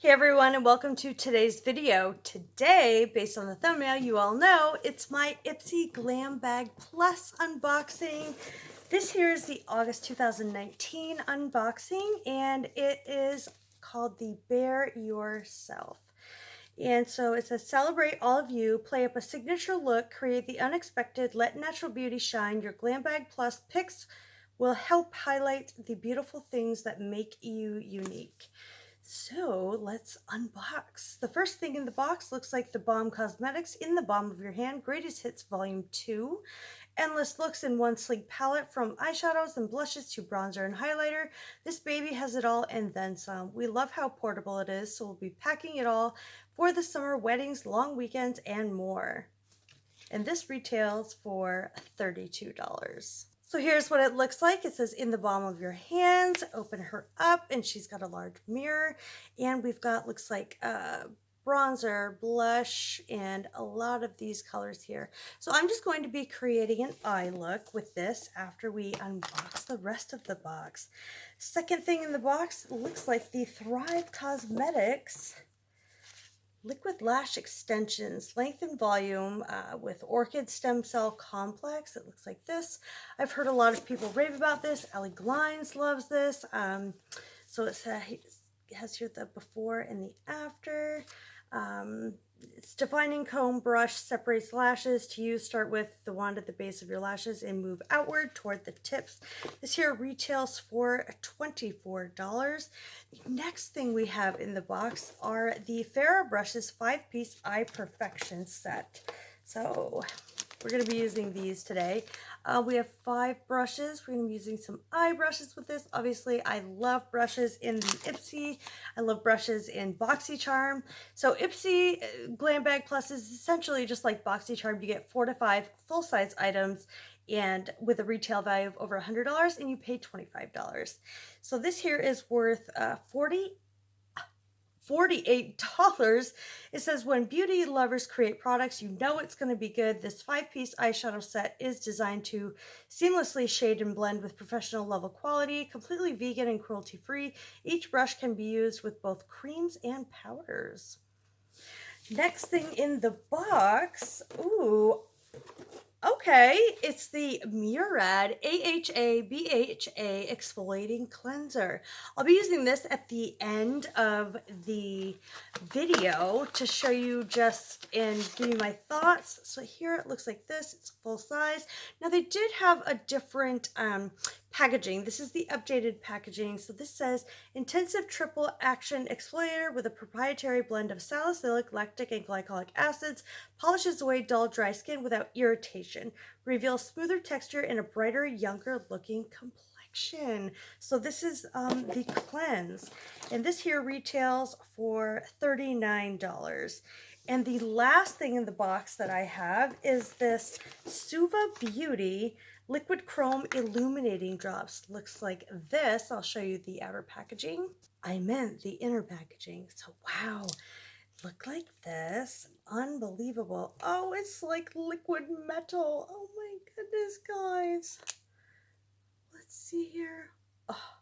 Hey everyone, and welcome to today's video. Today, based on the thumbnail, you all know it's my Ipsy Glam Bag Plus unboxing. This here is the August 2019 unboxing, and it is called the Bear Yourself. And so it says, celebrate all of you, play up a signature look, create the unexpected, let natural beauty shine. Your Glam Bag Plus picks will help highlight the beautiful things that make you unique. So let's unbox. The first thing in the box looks like the Balm Cosmetics in the Balm of Your Hand Greatest Hits Volume 2. Endless looks in one sleek palette, from eyeshadows and blushes to bronzer and highlighter. This baby has it all and then some. We love how portable it is, so we'll be packing it all for the summer, weddings, long weekends, and more. And this retails for $32. So here's what it looks like. It says in the palm of your hands. Open her up, and she's got a large mirror, and we've got, looks like bronzer, blush, and a lot of these colors here. So I'm just going to be creating an eye look with this after we unbox the rest of the box. Second thing in the box looks like the Thrive Cosmetics Liquid Lash Extensions, length and volume with Orchid Stem Cell Complex. It looks like this. I've heard a lot of people rave about this. Ellie Glines loves this. So it has here the before and the after. It's defining comb brush, separates lashes. To use, start with the wand at the base of your lashes and move outward toward the tips. This here retails for $24. The next thing we have in the box are the Farrah Brushes 5-piece Eye Perfection set. So we're going to be using these today. We have 5 brushes. We're going to be using some eye brushes with this. Obviously, I love brushes in the Ipsy. I love brushes in boxycharm. So Ipsy Glam Bag Plus is essentially just like boxycharm. You get 4 to 5 full-size items, and with a retail value of over $100, and you pay $25. So this here is worth $48. It says, when beauty lovers create products, you know it's going to be good. This 5-piece eyeshadow set is designed to seamlessly shade and blend with professional level quality, completely vegan and cruelty free. Each brush can be used with both creams and powders. Next thing in the box, ooh, okay, it's the Murad AHA BHA Exfoliating Cleanser. I'll be using this at the end of the video to show you just and give you my thoughts. So here it looks like this. It's full size. Now they did have a different packaging. This is the updated packaging. So this says intensive triple action exfoliator with a proprietary blend of salicylic, lactic, and glycolic acids, polishes away dull, dry skin without irritation, reveals smoother texture and a brighter, younger looking complexion. So this is the cleanse, and this here retails for $39. And the last thing in the box that I have is this Suva Beauty Liquid Chrome Illuminating Drops. Looks like this. I'll show you the outer packaging. I meant the inner packaging. So wow, look like this. Unbelievable. Oh, it's like liquid metal. Oh my goodness, guys. Let's see here. Oh,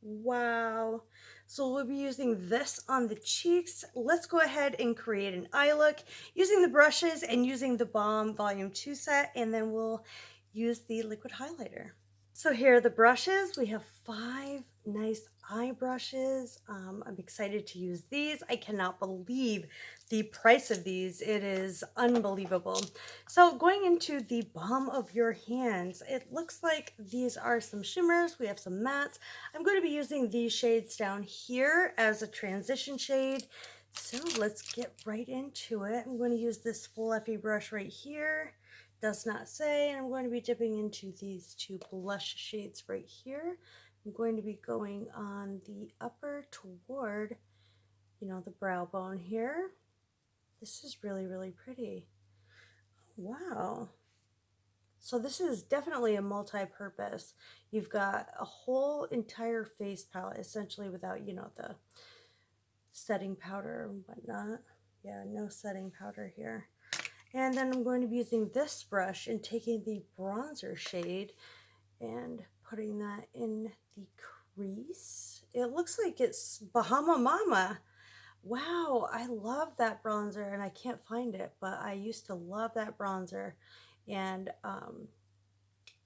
wow. So we'll be using this on the cheeks. Let's go ahead and create an eye look using the brushes and using the Balm Volume 2 set, and then we'll use the liquid highlighter. So here are the brushes. We have 5 nice eye brushes. I'm excited to use these. I cannot believe the price of these. It is unbelievable. So going into the Balm of Your Hands, it looks like these are some shimmers. We have some mattes. I'm going to be using these shades down here as a transition shade. So let's get right into it. I'm going to use this fluffy brush right here. Does not say, and I'm going to be dipping into these 2 blush shades right here. I'm going to be going on the upper toward, the brow bone here. This is really, really pretty. Wow. So this is definitely a multi-purpose. You've got a whole entire face palette, essentially, without, the setting powder and whatnot. Yeah, no setting powder here. And then I'm going to be using this brush and taking the bronzer shade and putting that in the crease. It looks like it's Bahama Mama. Wow, I love that bronzer and I can't find it, but I used to love that bronzer and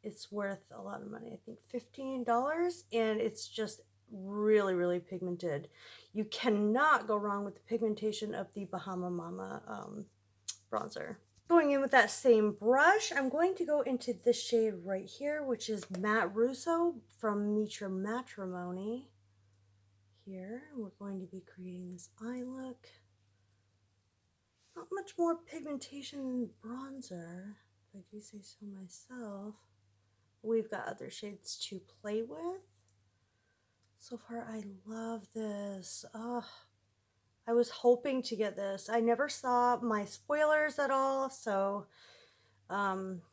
it's worth a lot of money. I think $15 and it's just really, really pigmented. You cannot go wrong with the pigmentation of the Bahama Mama bronzer. Going in with that same brush, I'm going to go into this shade right here, which is Matte Russo from Meet Your Matrimony. Here, we're going to be creating this eye look. Not much more pigmentation than bronzer, if I do say so myself. We've got other shades to play with. So far, I love this. Oh, I was hoping to get this. I never saw my spoilers at all, so I'm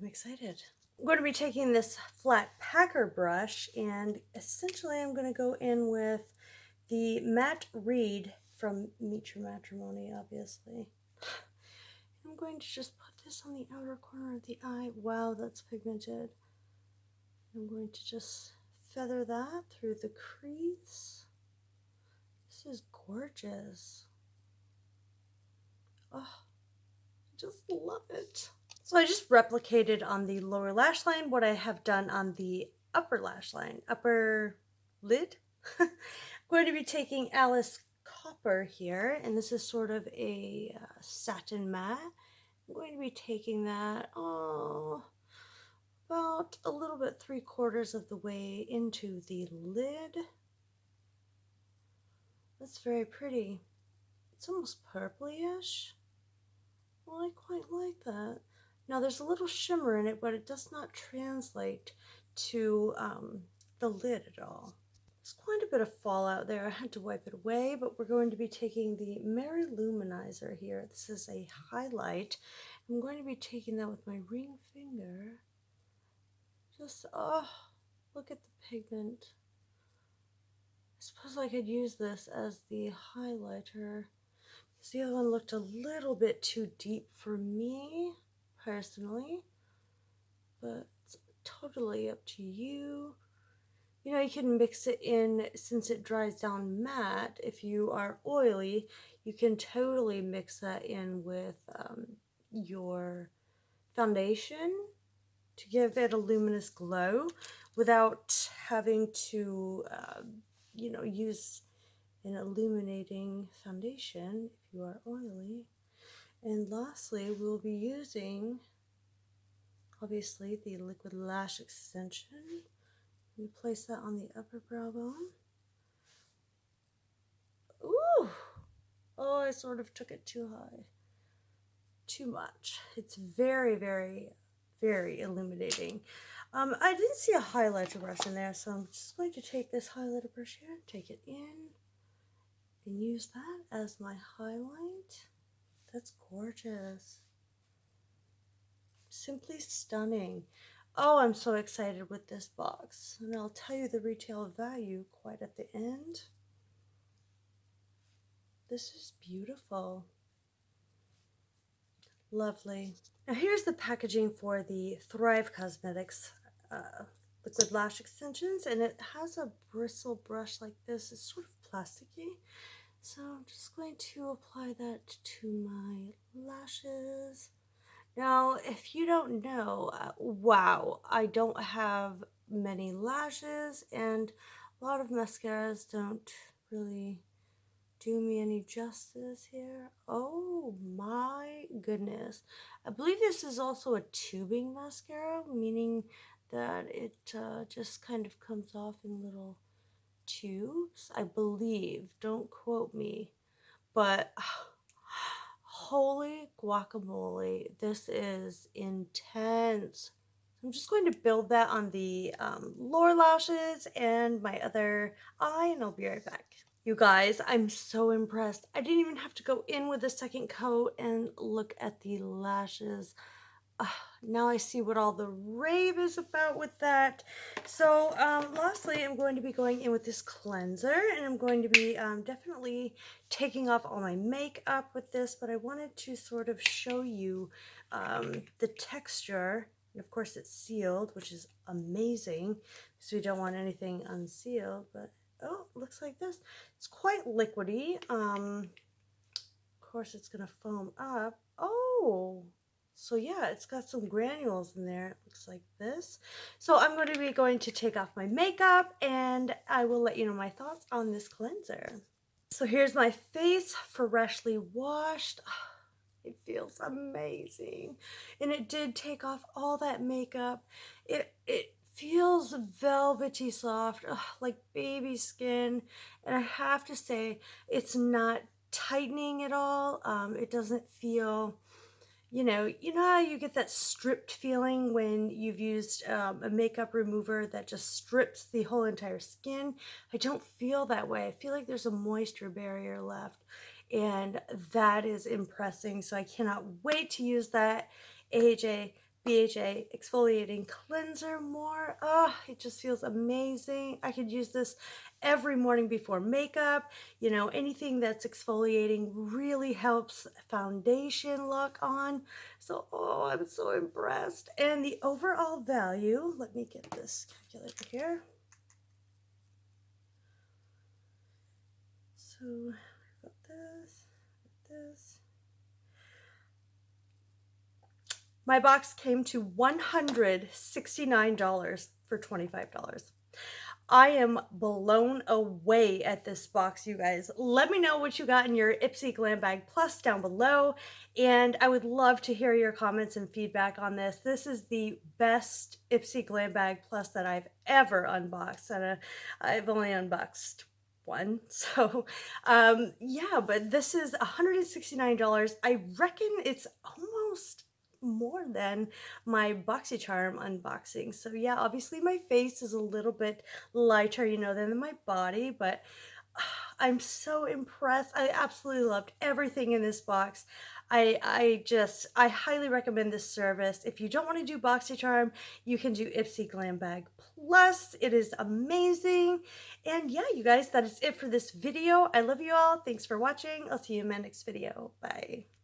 excited. I'm going to be taking this flat packer brush and essentially I'm going to go in with the Matte Reed from Meet Your Matrimony, obviously. I'm going to just put this on the outer corner of the eye. Wow, that's pigmented. I'm going to just feather that through the crease. This is gorgeous. Oh, I just love it. So I just replicated on the lower lash line what I have done on the upper lash line, upper lid. I'm going to be taking Alice Copper here, and this is sort of a satin matte. I'm going to be taking that, about a little bit 3/4 of the way into the lid. That's very pretty. It's almost purpley-ish. Well, I quite like that. Now there's a little shimmer in it, but it does not translate to the lid at all. There's quite a bit of fallout there. I had to wipe it away, but we're going to be taking the Mary Luminizer here. This is a highlight. I'm going to be taking that with my ring finger. Just, oh, look at the pigment. I suppose I could use this as the highlighter. The other one looked a little bit too deep for me, personally, but it's totally up to you. You know, you can mix it in since it dries down matte. If you are oily, you can totally mix that in with your foundation to give it a luminous glow without having to, you know, use an illuminating foundation if you are oily. And lastly, we'll be using, obviously, the liquid lash extension. We place that on the upper brow bone. Ooh! Oh, I sort of took it too high. Too much. It's very, very, very illuminating. I didn't see a highlighter brush in there, so I'm just going to take this highlighter brush here, take it in, and use that as my highlight. That's gorgeous. Simply stunning. Oh, I'm so excited with this box. And I'll tell you the retail value quite at the end. This is beautiful. Lovely. Now here's the packaging for the Thrive Cosmetics liquid lash extensions, and it has a bristle brush like this. It's sort of plasticky. So I'm just going to apply that to my lashes. Now, if you don't know, wow, I don't have many lashes, and a lot of mascaras don't really do me any justice here. Oh my goodness. I believe this is also a tubing mascara, meaning that it just kind of comes off in little tubes, I believe. Don't quote me. But holy guacamole, this is intense. I'm just going to build that on the lower lashes and my other eye, and I'll be right back. You guys, I'm so impressed. I didn't even have to go in with a second coat, and look at the lashes. Now I see what all the rave is about with that. So lastly, I'm going to be going in with this cleanser, and I'm going to be definitely taking off all my makeup with this, but I wanted to sort of show you the texture. And of course it's sealed, which is amazing because we don't want anything unsealed, but Oh, it looks like this. It's quite liquidy. Of course it's gonna foam up. Oh, so yeah, it's got some granules in there. It looks like this. So I'm going to take off my makeup and I will let you know my thoughts on this cleanser. So here's my face freshly washed. It feels amazing. And it did take off all that makeup. It feels velvety soft, like baby skin. And I have to say, it's not tightening at all. It doesn't feel, you know how you get that stripped feeling when you've used a makeup remover that just strips the whole entire skin? I don't feel that way. I feel like there's a moisture barrier left, and that is impressing. So I cannot wait to use that AHA BHA exfoliating cleanser more. Oh, it just feels amazing. I could use this every morning before makeup. You know, anything that's exfoliating really helps foundation look on. So, oh, I'm so impressed. And the overall value, let me get this calculator here. So, we've got this. My box came to $169 for $25. I am blown away at this box, you guys. Let me know what you got in your Ipsy Glam Bag Plus down below, and I would love to hear your comments and feedback on this. This is the best Ipsy Glam Bag Plus that I've ever unboxed, and I've only unboxed one. So yeah, but this is $169. I reckon it's almost more than my boxycharm unboxing. So yeah, obviously my face is a little bit lighter, than my body, but I'm so impressed. I absolutely loved everything in this box. I highly recommend this service. If you don't want to do boxycharm, you can do Ipsy Glam Bag Plus. It is amazing. And yeah, you guys, that is it for this video. I love you all. Thanks for watching. I'll see you in my next video. Bye.